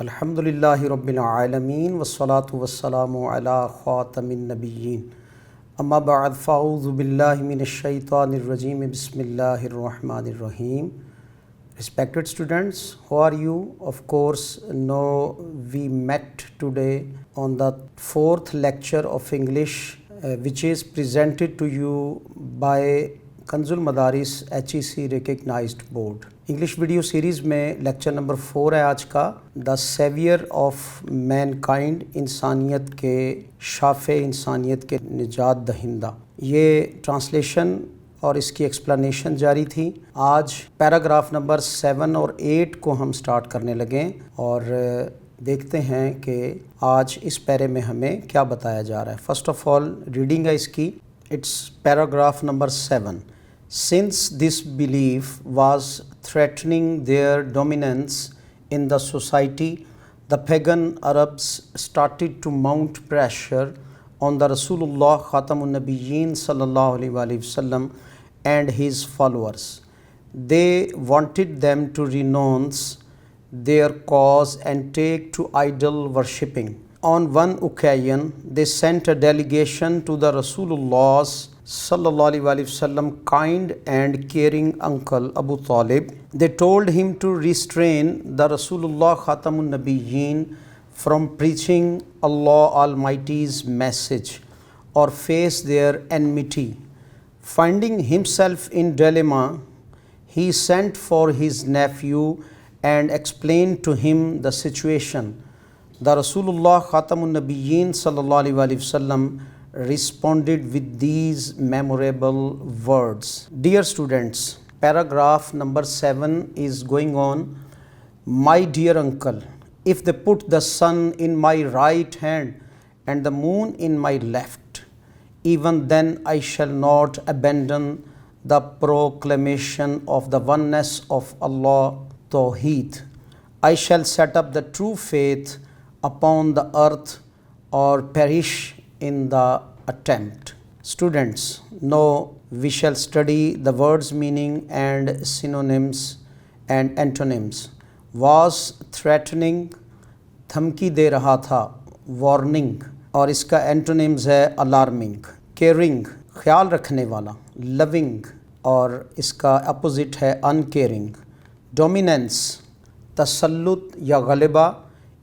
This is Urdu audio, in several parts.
الحمدللہ رب العالمین والصلاة والسلام علی خاتم النبیین اما بعد فاعوذ باللہ من الشیطان الرجیم بسم اللہ الرحمن الرحیم. Respected students, how are you? Of course, we met today on the fourth lecture of English which is presented to you by Kanz ul Madaris HEC recognized board. English video series میں لیکچر نمبر 4 ہے آج کا. دا سیویئر آف مین کائنڈ، انسانیت کے شافع، انسانیت کے نجات دہندہ. یہ ٹرانسلیشن اور اس کی ایکسپلینیشن جاری تھی. آج پیراگراف نمبر 7 اور 8 کو ہم سٹارٹ کرنے لگیں اور دیکھتے ہیں کہ آج اس پیرے میں ہمیں کیا بتایا جا رہا ہے. فرسٹ آف آل ریڈنگ ہے اس کی. It's paragraph number 7. Since this belief was threatening their dominance in the society, the pagan Arabs started to mount pressure on the Rasulullah Khatamun Nabiyyin sallallahu alaihi wasallam and his followers. They wanted them to renounce their cause and take to idol worshipping. On one occasion, they sent a delegation to the Rasulullah's sallallahu alaihi wasallam kind and caring uncle Abu Talib. They told him to restrain the Rasulullah Khatamun Nabiyyin from preaching Allah Almighty's message or face their enmity. Finding himself in dilemma, he sent for his nephew and explained to him the situation. The Rasulullah Khatamun Nabiyyin sallallahu alaihi wasallam responded with these memorable words. Dear students, paragraph number 7 is going on. My dear uncle, if they put the sun in my right hand and the moon in my left, even then I shall not abandon the proclamation of the oneness of Allah, Tawheed. I shall set up the true faith upon the earth or perish in the attempt. Students, now we shall study the words meaning and synonyms and antonyms. Was threatening, دھمکی دے رہا تھا، warning، اور اس کا antonyms ہے alarming. caring، خیال رکھنے والا، loving، اور اس کا اپوزٹ ہے uncaring. dominance، تسلط یا غلبہ،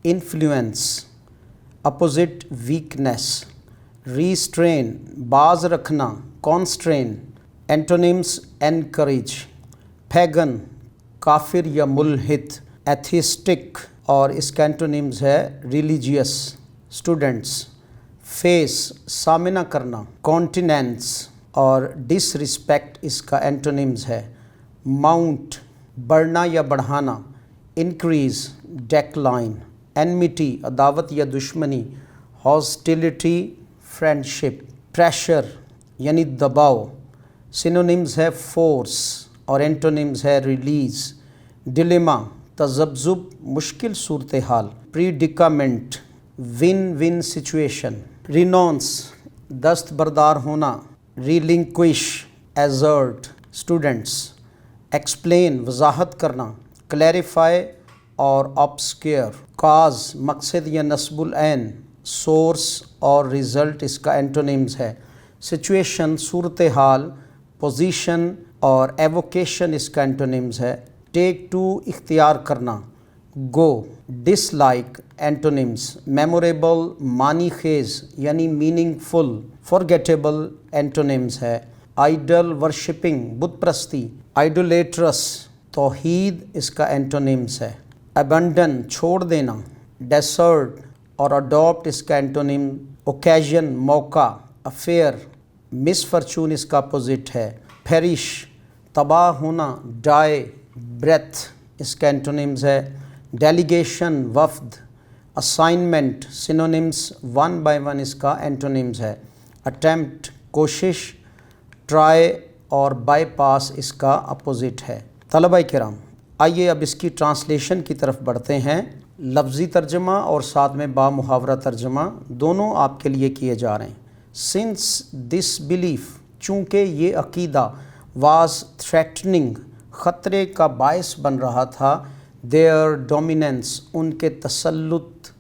influence، اپوزٹ weakness. restrain، باز رکھنا، constrain، antonyms encourage. pagan، کافر یا ملحد، atheistic، اور اس کا antonyms ہے religious. students، face، سامنا کرنا، countenance، اور disrespect اس کا antonyms ہے mount، بڑھنا یا بڑھانا، increase، decline. enmity، عداوت یا دشمنی، hostility، friendship. pressure یعنی دباؤ، synonyms ہے force اور antonyms ہے release. dilemma، تذبذب، مشکل صورتحال. predicament، win-win situation. renounce، دستبردار ہونا. relinquish، assert. students، explain، وضاحت کرنا. clarify اور obscure. cause، مقصد یا نسب العین. source اور result اس کا antonyms ہے situation، صورتحال. position اور evocation اس کا antonyms ہے take to، اختیار کرنا. go، dislike. antonyms memorable، معنی خیز یعنی meaningful. forgettable antonyms ہے idol worshipping، بت پرستی. idolatrous، توحید اس کا antonyms ہے abandon، چھوڑ دینا. desert اور adopt اس کا انٹونیم occasion، موقع. affair، misfortune اس کا اپوزٹ ہے perish، تباہ ہونا. die، breath اس کا انٹونیمز ہے delegation، وفد. assignment، synonyms 1 by 1 اس کا انٹونیمز ہے attempt، کوشش. try اور bypass اس کا اپوزٹ ہے. طلبہ کرام، آئیے اب اس کی ٹرانسلیشن کی طرف بڑھتے ہیں. لفظی ترجمہ اور ساتھ میں با محاورہ ترجمہ دونوں آپ کے لیے کیے جا رہے ہیں. سنس دس بلیف، چونکہ یہ عقیدہ، واز تھریٹننگ، خطرے کا باعث بن رہا تھا. their dominance, ان کے تسلط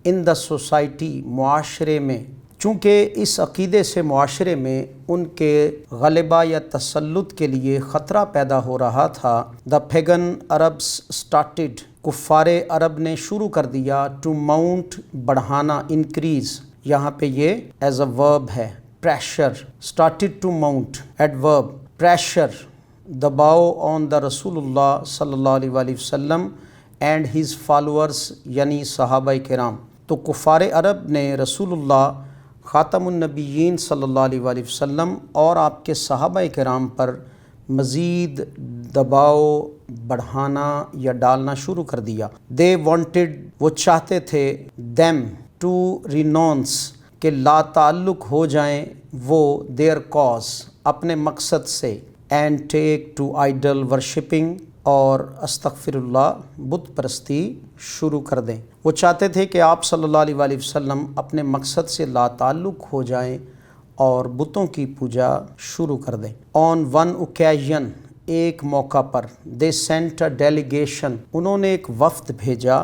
in the society, معاشرے میں، چونکہ اس عقیدے سے معاشرے میں ان کے غلبہ یا تسلط کے لیے خطرہ پیدا ہو رہا تھا. the pagan Arabs started، کفار عرب نے شروع کر دیا to mount، بڑھانا، increase، یہاں پہ یہ as a verb ہے. pressure، started to mount، adverb، pressure، دباؤ on the رسول اللہ صلی اللہ علیہ وآلہ وسلم and his followers، یعنی صحابہ کرام. تو کفار عرب نے رسول اللہ خاتم النبیین صلی اللہ علیہ وآلہ وسلم اور آپ کے صحابہ کرام پر مزید دباؤ بڑھانا یا ڈالنا شروع کر دیا. they wanted، وہ چاہتے تھے them to renounce، کہ لا تعلق ہو جائیں وہ their cause، اپنے مقصد سے، and take to idol worshipping، اور استغفر اللہ، بت پرستی شروع کر دیں. وہ چاہتے تھے کہ آپ صلی اللہ علیہ وآلہ وسلم اپنے مقصد سے لا تعلق ہو جائیں اور بتوں کی پوجا شروع کر دیں. on one occasion، ایک موقع پر، they sent a delegation، انہوں نے ایک وفد بھیجا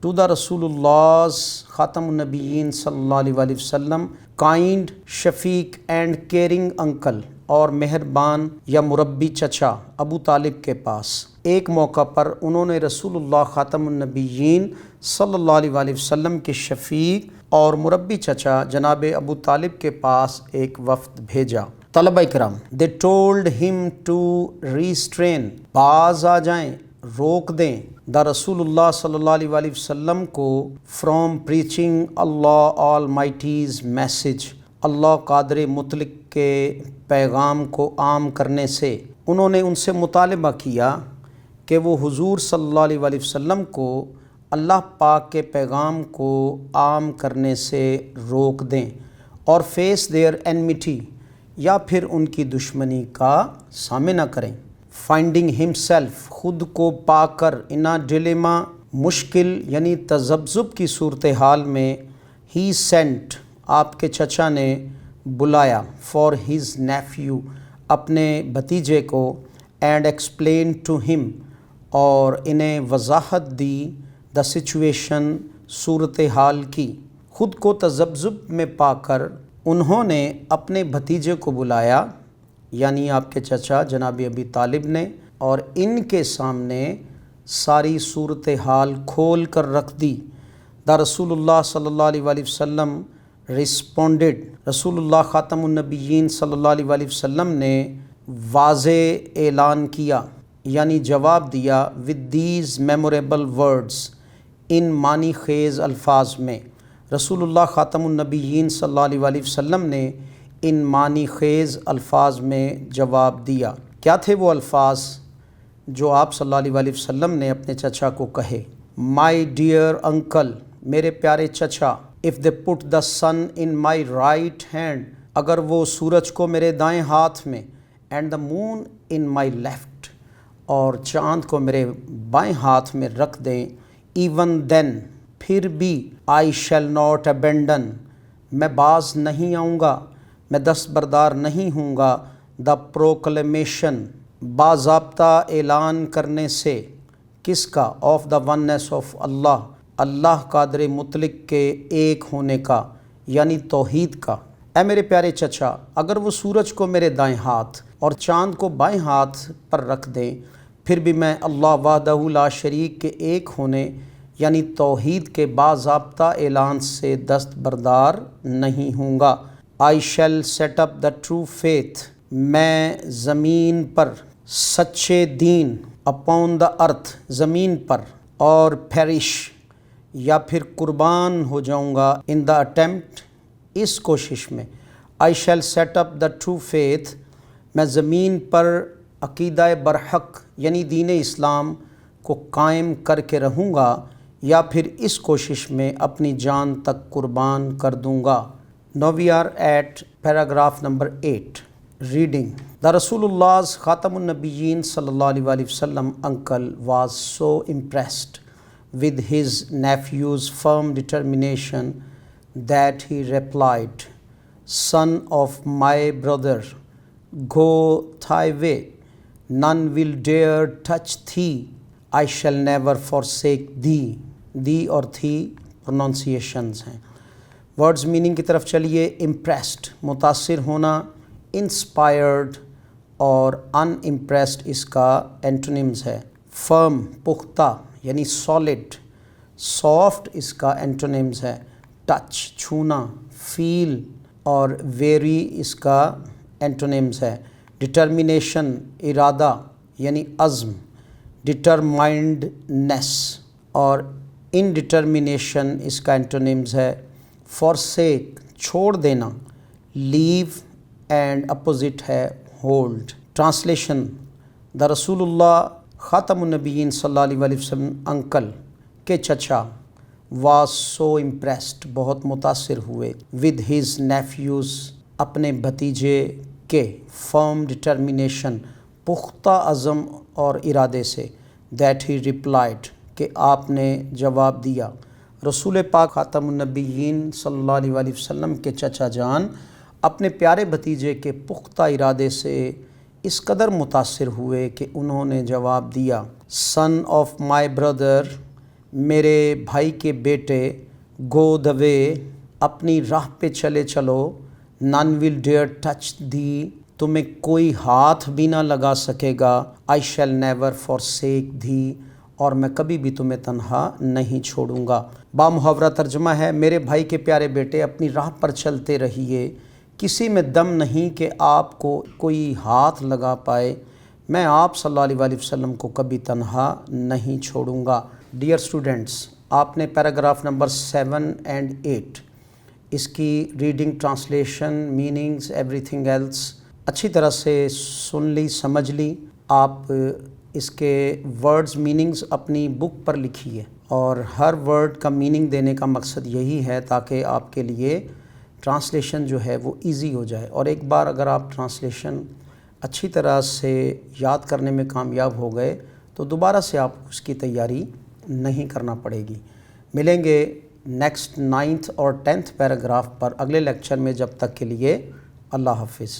to the رسول اللہ خاتم النبیین صلی اللہ علیہ وآلہ وسلم، kind، شفیق اینڈ کیئرنگ انکل، اور مہربان یا مربی چچا ابو طالب کے پاس. ایک موقع پر انہوں نے رسول اللہ خاتم النبیین صلی اللہ علیہ وآلہ وسلم کے شفیق اور مربی چچا جناب ابو طالب کے پاس ایک وفد بھیجا. طلبہ کرام، they told him to restrain، باز آ جائیں، روک دیں، دا رسول اللہ صلی اللہ علیہ وآلہ وسلم کو from preaching Allah Almighty's message، اللہ قادر مطلق کے پیغام کو عام کرنے سے. انہوں نے ان سے مطالبہ کیا کہ وہ حضور صلی اللہ علیہ وآلہ وسلم کو اللہ پاک کے پیغام کو عام کرنے سے روک دیں، اور فیس دیئر enmity، یا پھر ان کی دشمنی کا سامنا کریں. فائنڈنگ ہمسیلف، خود کو پا کر، ان اے ڈیلیما، مشکل یعنی تذبذب کی صورتحال میں، ہی سینٹ، آپ کے چچا نے بلایا، فار ہز نیفیو، اپنے بھتیجے کو، اینڈ ایکسپلین ٹو ہم، اور انہیں وضاحت دی، دا سچویشن، صورتحال کی. خود کو تذبذب میں پا کر انہوں نے اپنے بھتیجے کو بلایا، یعنی آپ کے چچا جناب ابی طالب نے، اور ان کے سامنے ساری صورتحال کھول کر رکھ دی. دا رسول اللہ صلی اللہ علیہ وآلہ وسلم رسپونڈڈ، رسول اللہ خاتم النبیین صلی اللہ علیہ وآلہ وسلم نے واضح اعلان کیا، یعنی جواب دیا، with these memorable words، ان معنی خیز الفاظ میں. رسول اللہ خاتم النبیین صلی اللہ علیہ وآلہ وسلم نے ان معنی خیز الفاظ میں جواب دیا. کیا تھے وہ الفاظ جو آپ صلی اللہ علیہ وآلہ وسلم نے اپنے چچا کو کہے؟ مائی ڈیئر انکل، میرے پیارے چچا، if they put the sun in my right hand، اگر وہ سورج کو میرے دائیں ہاتھ میں، and the moon in my left، اور چاند کو میرے بائیں ہاتھ میں رکھ دیں، even then، پھر بھی، I shall not abandon، میں باز نہیں آؤں گا، میں دستبردار نہیں ہوں گا، the proclamation، باضابطہ اعلان کرنے سے، کس کا؟ of the oneness of اللہ، اللہ قادر مطلق کے ایک ہونے کا، یعنی توحید کا. اے میرے پیارے چچا، اگر وہ سورج کو میرے دائیں ہاتھ اور چاند کو بائیں ہاتھ پر رکھ دیں، پھر بھی میں اللہ وحدہ لا شریک کے ایک ہونے یعنی توحید کے باضابطہ اعلان سے دستبردار نہیں ہوں گا. I shall set up the true faith، میں زمین پر سچے دین، upon the earth، زمین پر، اور perish، یا پھر قربان ہو جاؤں گا، in the attempt، اس کوشش میں. I shall set up the true faith، میں زمین پر عقیدہ برحق یعنی دین اسلام کو قائم کر کے رہوں گا، یا پھر اس کوشش میں اپنی جان تک قربان کر دوں گا. Now we are at paragraph number 8. Reading. The Rasulullah's Khatam al-Nabiyyin sallallahu alaihi wa sallam uncle was so impressed with his nephew's firm determination that he replied, "Son of my brother, go thy way, none will dare touch thee I shall never forsake thee. دی اور تھی پروننسیشنز ہیں. ورڈز میننگ کی طرف چلیے. امپریسڈ متاثر ہونا، انسپائرڈ اور ان امپریسڈ اس کا اینٹونیمز ہے. فرم پختہ یعنی سالڈ، سافٹ اس کا اینٹونیمز ہے. ٹچ چھونا، فیل اور ویری اس کا اینٹونیمز ہے. ڈٹرمینیشن ارادہ یعنی عزم. ڈٹرمائنڈنیس اور انڈٹرمینیشن اس کا اینٹونیمز ہے. فورسیک چھوڑ دینا. لیو اینڈ اپوزٹ ہے ہولڈ. ٹرانسلیشن: دا رسول اللہ خاتم النبیین صلی اللہ علیہ وسلم انکل کے چچا واز سو امپریسڈ بہت متاثر ہوئے ود ہز نیفیوز اپنے بھتیجے کے فرم ڈٹرمینیشن پختہ عزم اور ارادے سے. دیٹ ہی ریپلائڈ کہ آپ نے جواب دیا. رسول پاک خاتم النبیین صلی اللہ علیہ وسلم کے چچا جان اپنے پیارے بھتیجے کے پختہ ارادے سے اس قدر متاثر ہوئے کہ انہوں نے جواب دیا. سن آف مائی بردر، میرے بھائی کے بیٹے. گو دا وے، اپنی راہ پہ چلے چلو. نن ول ڈیئر ٹچ دی، تمہیں کوئی ہاتھ بھی نہ لگا سکے گا. آئی شیل نیور فورسیک دی، اور میں کبھی بھی تمہیں تنہا نہیں چھوڑوں گا. بامحاورہ ترجمہ ہے: میرے بھائی کے پیارے بیٹے، اپنی راہ پر چلتے رہیے، کسی میں دم نہیں کہ آپ کو کوئی ہاتھ لگا پائے. میں آپ صلی اللہ علیہ وسلم کو کبھی تنہا نہیں چھوڑوں گا. ڈیئر اسٹوڈنٹس، آپ نے پیراگراف نمبر 7 اینڈ 8 اس کی reading, translation, meanings, everything else اچھی طرح سے سن لی، سمجھ لی. آپ اس کے ورڈز میننگز اپنی بک پر لکھیے، اور ہر ورڈ کا میننگ دینے کا مقصد یہی ہے تاکہ آپ کے لیے ٹرانسلیشن جو ہے وہ ایزی ہو جائے. اور ایک بار اگر آپ ٹرانسلیشن اچھی طرح سے یاد کرنے میں کامیاب ہو گئے تو دوبارہ سے آپ اس کی تیاری نہیں کرنا پڑے گی. ملیں گے نیکسٹ 9th اور 10th پیراگراف پر اگلے لیکچر میں. جب تک کے لیے اللہ حافظ.